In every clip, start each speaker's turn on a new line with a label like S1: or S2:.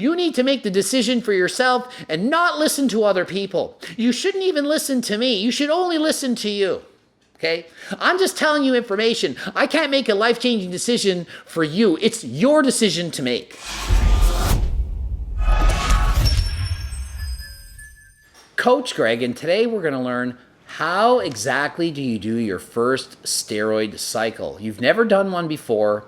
S1: You need to make the decision for yourself and not listen to other people. You shouldn't even listen to me. You should only listen to you. Okay? I'm just telling you information. I can't make a life-changing decision for you. It's your decision to make. Coach Greg, and today we're going to learn how exactly do you do your first steroid cycle. You've never done one before.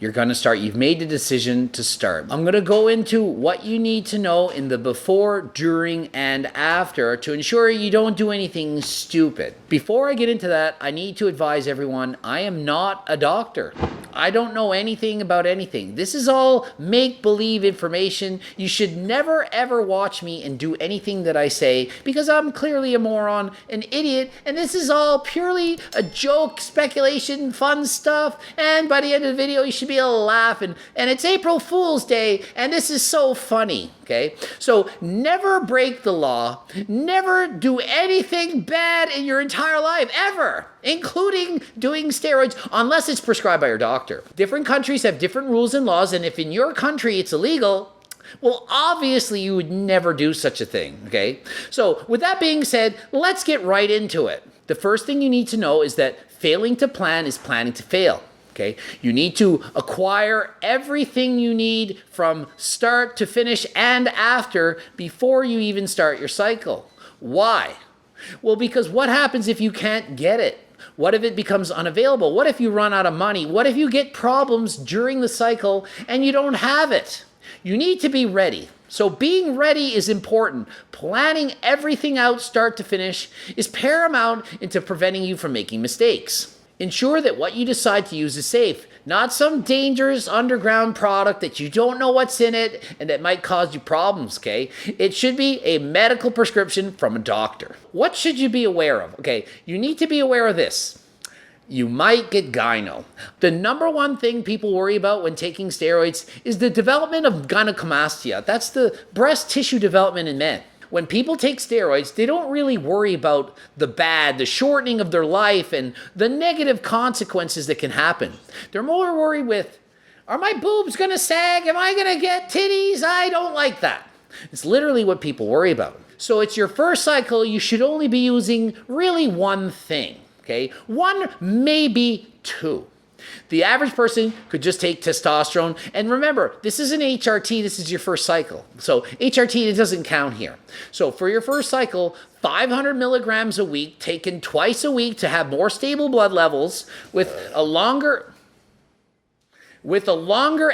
S1: You're going to start. You've made the decision to start. I'm going to go into what you need to know in the before, during, and after to ensure you don't do anything stupid. Before I get into that, I need to advise everyone, I am not a doctor. I don't know anything about anything. This is all make-believe information. You should never ever watch me and do anything that I say because I'm clearly a moron, an idiot, and this is all purely a joke, speculation, fun stuff, and by the end of the video you should be able to laugh, and it's April Fool's Day, and this is so funny, okay? So never break the law, never do anything bad in your entire life, ever, including doing steroids, unless it's prescribed by your doctor. Different countries have different rules and laws, and if in your country it's illegal, well, obviously you would never do such a thing, okay? So with that being said, let's get right into it. The first thing you need to know is that failing to plan is planning to fail. Okay, you need to acquire everything you need from start to finish and after before you even start your cycle. Why? Well, because what happens if you can't get it? What if it becomes unavailable? What if you run out of money? What if you get problems during the cycle and you don't have it? You need to be ready. So being ready is important. Planning everything out start to finish is paramount into preventing you from making mistakes. Ensure that what you decide to use is safe, not some dangerous underground product that you don't know what's in it and that might cause you problems, okay? It should be a medical prescription from a doctor. What should you be aware of? Okay, you need to be aware of this. You might get gyno. The number one thing people worry about when taking steroids is the development of gynecomastia. That's the breast tissue development in men. When people take steroids, they don't really worry about the shortening of their life and the negative consequences that can happen. They're more worried with, are my boobs gonna sag? Am I gonna get titties? I don't like that. It's literally what people worry about. So it's your first cycle, you should only be using really one thing, okay? One, maybe two. The average person could just take testosterone. And remember, this is an HRT. This is your first cycle. So HRT, it doesn't count here. So for your first cycle, 500 milligrams a week, taken twice a week to have more stable blood levels with a longer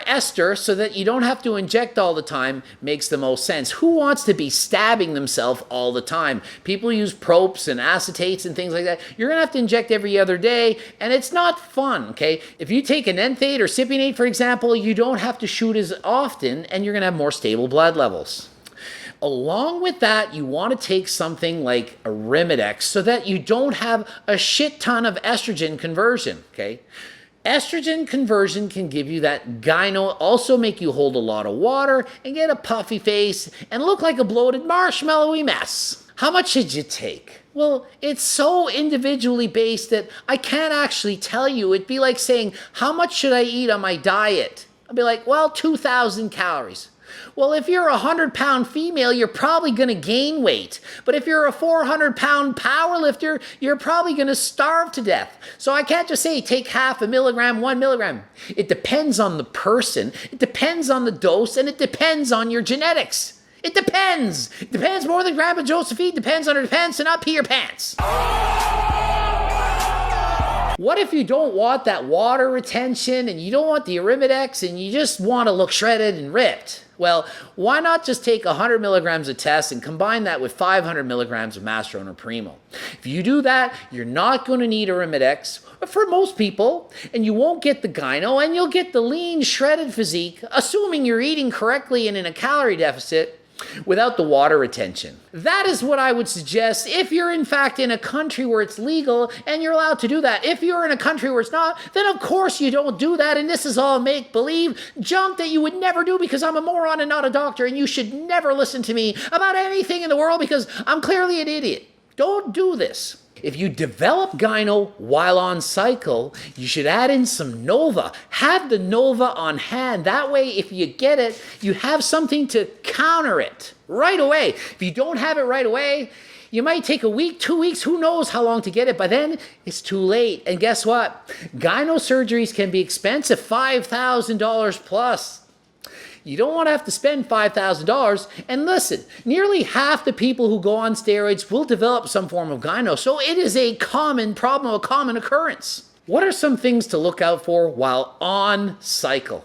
S1: ester so that you don't have to inject all the time makes the most sense. Who wants to be stabbing themselves all the time? People use propes and acetates and things like that. You're going to have to inject every other day, and it's not fun, okay? If you take an enthate or cypionate, for example, you don't have to shoot as often, and you're going to have more stable blood levels. Along with that, you want to take something like Arimidex so that you don't have a shit ton of estrogen conversion, okay? Estrogen conversion can give you that gyno, also make you hold a lot of water and get a puffy face and look like a bloated marshmallowy mess. How much should you take? Well, it's so individually based that I can't actually tell you. It'd be like saying, how much should I eat on my diet? I'd be like, well, 2,000 calories. Well, if you're a 100-pound female, you're probably going to gain weight. But if you're a 400-pound power lifter, you're probably going to starve to death. So I can't just say take half a milligram, 1 milligram. It depends on the person, it depends on the dose, and it depends on your genetics. It depends. It depends more than Grandpa Josephine depends on her pants and not pee your pants. What if you don't want that water retention and you don't want the Arimidex and you just want to look shredded and ripped? Well, why not just take 100 milligrams of test and combine that with 500 milligrams of Masteron or Primo? If you do that, you're not going to need Arimidex for most people, and you won't get the gyno, and you'll get the lean, shredded physique, assuming you're eating correctly and in a calorie deficit, without the water retention. That is what I would suggest if you're in fact in a country where it's legal and you're allowed to do that. If you're in a country where it's not, then of course you don't do that, and this is all make-believe junk that you would never do because I'm a moron and not a doctor, and you should never listen to me about anything in the world because I'm clearly an idiot. Don't do this. If you develop gyno while on cycle, you should add in some Nova. Have the Nova on hand. That way, if you get it, you have something to counter it right away. If you don't have it right away, you might take a week, 2 weeks, who knows how long to get it. By then, it's too late. And guess what? Gyno surgeries can be expensive, $5,000 plus. You don't want to have to spend $5,000. And listen, nearly half the people who go on steroids will develop some form of gyno. So it is a common problem, a common occurrence. What are some things to look out for while on cycle?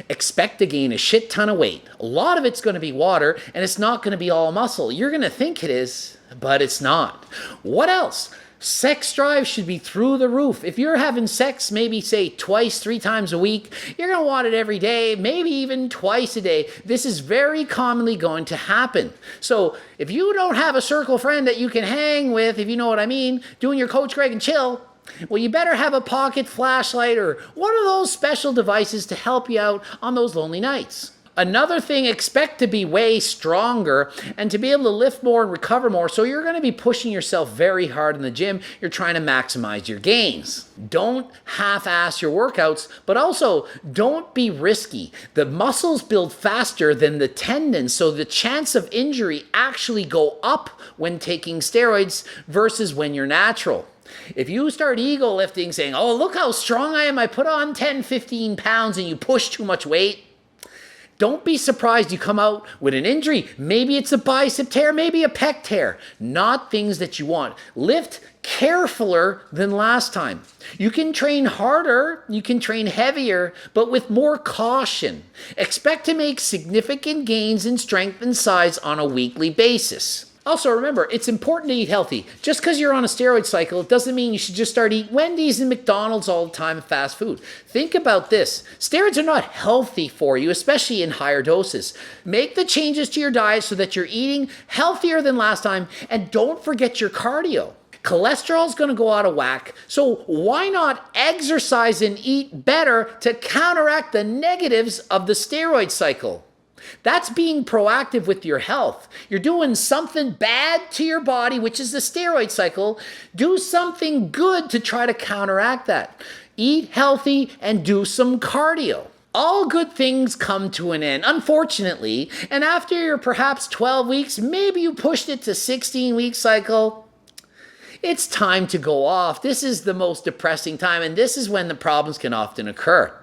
S1: Expect to gain a shit ton of weight. A lot of it's going to be water, and it's not going to be all muscle. You're going to think it is, but it's not. What else? Sex drive should be through the roof. If you're having sex, maybe say twice, 3 times a week, you're going to want it every day, maybe even twice a day. This is very commonly going to happen. So if you don't have a circle friend that you can hang with, if you know what I mean, doing your Coach Greg and chill, well, you better have a pocket flashlight or one of those special devices to help you out on those lonely nights. Another thing, expect to be way stronger and to be able to lift more and recover more. So you're going to be pushing yourself very hard in the gym. You're trying to maximize your gains. Don't half-ass your workouts, but also don't be risky. The muscles build faster than the tendons, so the chance of injury actually go up when taking steroids versus when you're natural. If you start ego lifting saying, oh, look how strong I am, I put on 10, 15 pounds and you push too much weight, don't be surprised you come out with an injury. Maybe it's a bicep tear, maybe a pec tear. Not things that you want. Lift carefuler than last time. You can train harder, you can train heavier, but with more caution. Expect to make significant gains in strength and size on a weekly basis. Also, remember, it's important to eat healthy. Just because you're on a steroid cycle, it doesn't mean you should just start eating Wendy's and McDonald's all the time and fast food. Think about this. Steroids are not healthy for you, especially in higher doses. Make the changes to your diet so that you're eating healthier than last time, and don't forget your cardio. Cholesterol is going to go out of whack, so why not exercise and eat better to counteract the negatives of the steroid cycle? That's being proactive with your health. You're doing something bad to your body, which is the steroid cycle. Do something good to try to counteract that. Eat healthy and do some cardio. All good things come to an end, unfortunately. And after your perhaps 12 weeks, maybe you pushed it to 16-week cycle, it's time to go off. This is the most depressing time, and this is when the problems can often occur.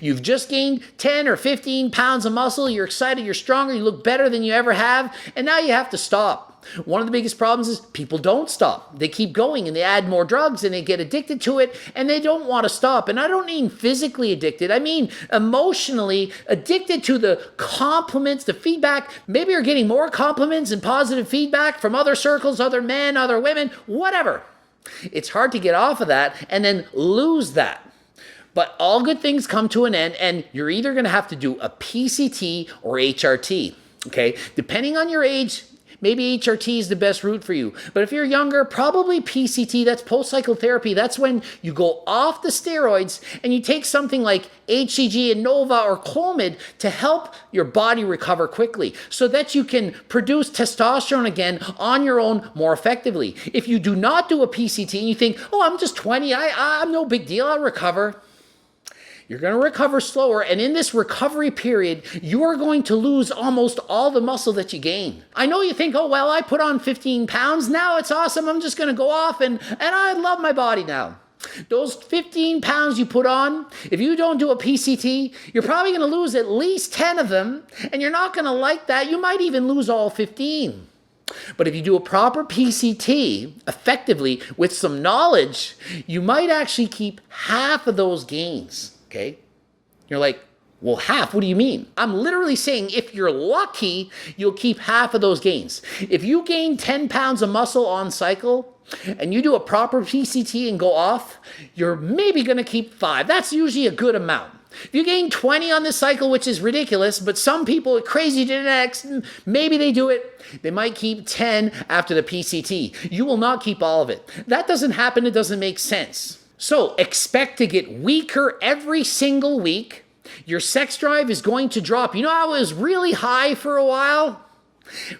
S1: You've just gained 10 or 15 pounds of muscle, you're excited, you're stronger, you look better than you ever have, and now you have to stop. One of the biggest problems is people don't stop. They keep going and they add more drugs and they get addicted to it and they don't want to stop. And I don't mean physically addicted, I mean emotionally addicted to the compliments, the feedback. Maybe you're getting more compliments and positive feedback from other circles, other men, other women, whatever. It's hard to get off of that and then lose that. But all good things come to an end, and you're either going to have to do a PCT or HRT, okay? Depending on your age, maybe HRT is the best route for you. But if you're younger, probably PCT, that's post-cycle therapy. That's when you go off the steroids and you take something like HCG and Nova or Clomid to help your body recover quickly so that you can produce testosterone again on your own more effectively. If you do not do a PCT and you think, oh, I'm just 20, I'm no big deal, I'll recover. You're going to recover slower, and in this recovery period, you are going to lose almost all the muscle that you gain. I know you think, oh, well, I put on 15 pounds, now it's awesome, I'm just going to go off, and I love my body now. Those 15 pounds you put on, if you don't do a PCT, you're probably going to lose at least 10 of them, and you're not going to like that. You might even lose all 15. But if you do a proper PCT effectively with some knowledge, you might actually keep half of those gains. Okay? You're like, well, half? What do you mean? I'm literally saying if you're lucky, you'll keep half of those gains. If you gain 10 pounds of muscle on cycle and you do a proper PCT and go off, you're maybe going to keep 5. That's usually a good amount. If you gain 20 on this cycle, which is ridiculous, but some people with crazy genetics, maybe they do it, they might keep 10 after the PCT. You will not keep all of it. That doesn't happen. It doesn't make sense. So expect to get weaker every single week. Your sex drive is going to drop. You know how it was really high for a while?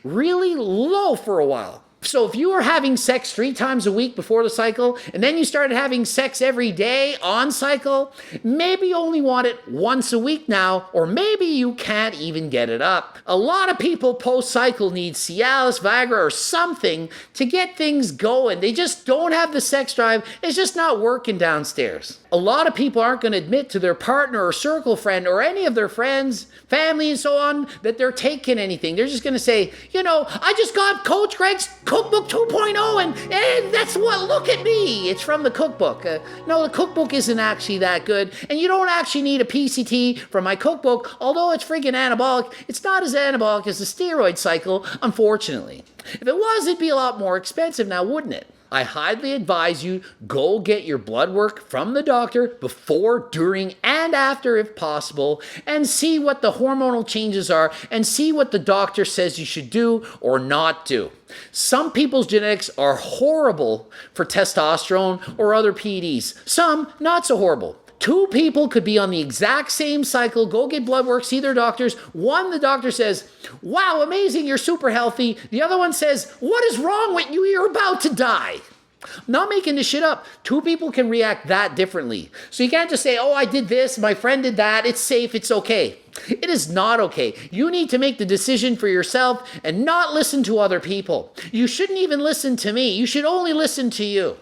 S1: Really low for a while. So if you were having sex 3 times a week before the cycle, and then you started having sex every day on cycle, maybe you only want it once a week now, or maybe you can't even get it up. A lot of people post-cycle need Cialis, Viagra, or something to get things going. They just don't have the sex drive. It's just not working downstairs. A lot of people aren't going to admit to their partner or circle friend or any of their friends, family, and so on that they're taking anything. They're just going to say, I just got Coach Greg's Cookbook 2.0 and that's what, look at me. It's from the cookbook. No, the cookbook isn't actually that good. And you don't actually need a PCT from my cookbook, although it's freaking anabolic. It's not as anabolic as the steroid cycle, unfortunately. If it was, it'd be a lot more expensive now, wouldn't it? I highly advise you go get your blood work from the doctor before, during, and after if possible, and see what the hormonal changes are and see what the doctor says you should do or not do. Some people's genetics are horrible for testosterone or other PEDs. Some not so horrible. 2 people could be on the exact same cycle, go get blood work, see their doctors. One, the doctor says, wow, amazing, you're super healthy. The other one says, what is wrong with you? You're about to die. I'm not making this shit up. 2 people can react that differently. So you can't just say, oh, I did this, my friend did that, it's safe, it's okay. It is not okay. You need to make the decision for yourself and not listen to other people. You shouldn't even listen to me. You should only listen to you.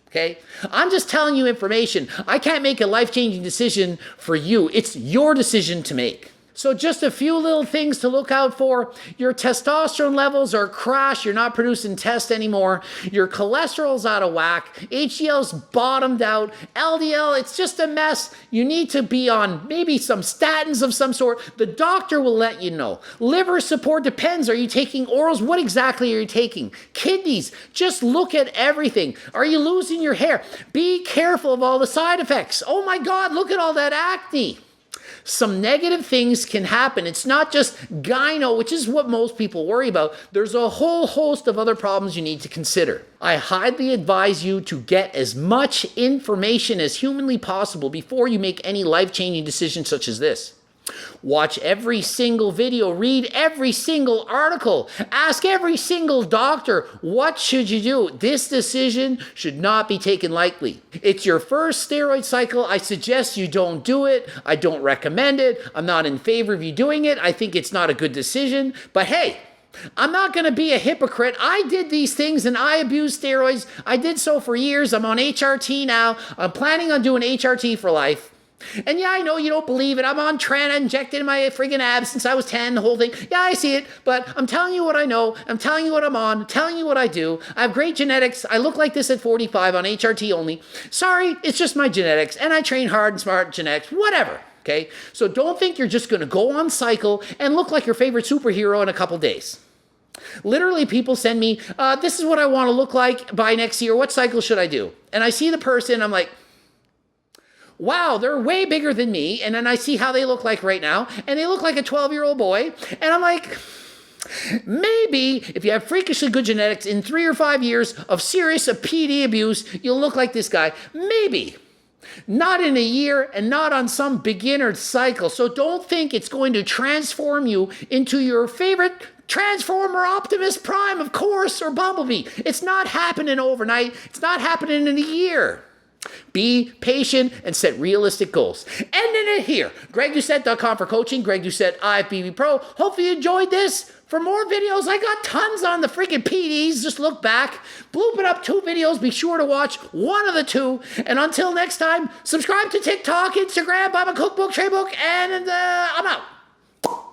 S1: Okay? I'm just telling you information. I can't make a life-changing decision for you. It's your decision to make. So just a few little things to look out for. Your testosterone levels are crashed. You're not producing test anymore. Your cholesterol's out of whack. HDL's bottomed out. LDL, it's just a mess. You need to be on maybe some statins of some sort. The doctor will let you know. Liver support depends. Are you taking orals? What exactly are you taking? Kidneys, just look at everything. Are you losing your hair? Be careful of all the side effects. Oh my God, look at all that acne. Some negative things can happen. It's not just gyno, which is what most people worry about. There's a whole host of other problems you need to consider. I highly advise you to get as much information as humanly possible before you make any life-changing decision such as this. Watch every single video, read every single article, ask every single doctor, what should you do? This decision should not be taken lightly. It's your first steroid cycle. I suggest you don't do it. I don't recommend it. I'm not in favor of you doing it. I think it's not a good decision. But hey, I'm not going to be a hypocrite. I did these things and I abused steroids. I did so for years. I'm on HRT now. I'm planning on doing HRT for life. And yeah, I know you don't believe it. I'm on Trana, injected in my friggin' abs since I was 10, the whole thing. Yeah, I see it, but I'm telling you what I know. I'm telling you what I'm on. I'm telling you what I do. I have great genetics. I look like this at 45 on HRT only. Sorry, it's just my genetics, and I train hard and smart genetics, whatever. Okay? So don't think you're just going to go on cycle and look like your favorite superhero in a couple days. Literally, people send me, this is what I want to look like by next year. What cycle should I do? And I see the person, I'm like, wow, they're way bigger than me. And then I see how they look like right now. And they look like a 12-year-old boy. And I'm like, maybe if you have freakishly good genetics, in 3 or 5 years of serious PD abuse, you'll look like this guy. Maybe. Not in a year and not on some beginner cycle. So don't think it's going to transform you into your favorite Transformer Optimus Prime, of course, or Bumblebee. It's not happening overnight. It's not happening in a year. Be patient and set realistic goals. Ending it here. GregDoucette.com for coaching. Greg Doucette, IFBB Pro. Hopefully you enjoyed this. For more videos, I got tons on the freaking PDs. Just look back. Blooping up 2 videos. Be sure to watch one of the 2. And until next time, subscribe to TikTok, Instagram, buy my cookbook, trade book, and I'm out.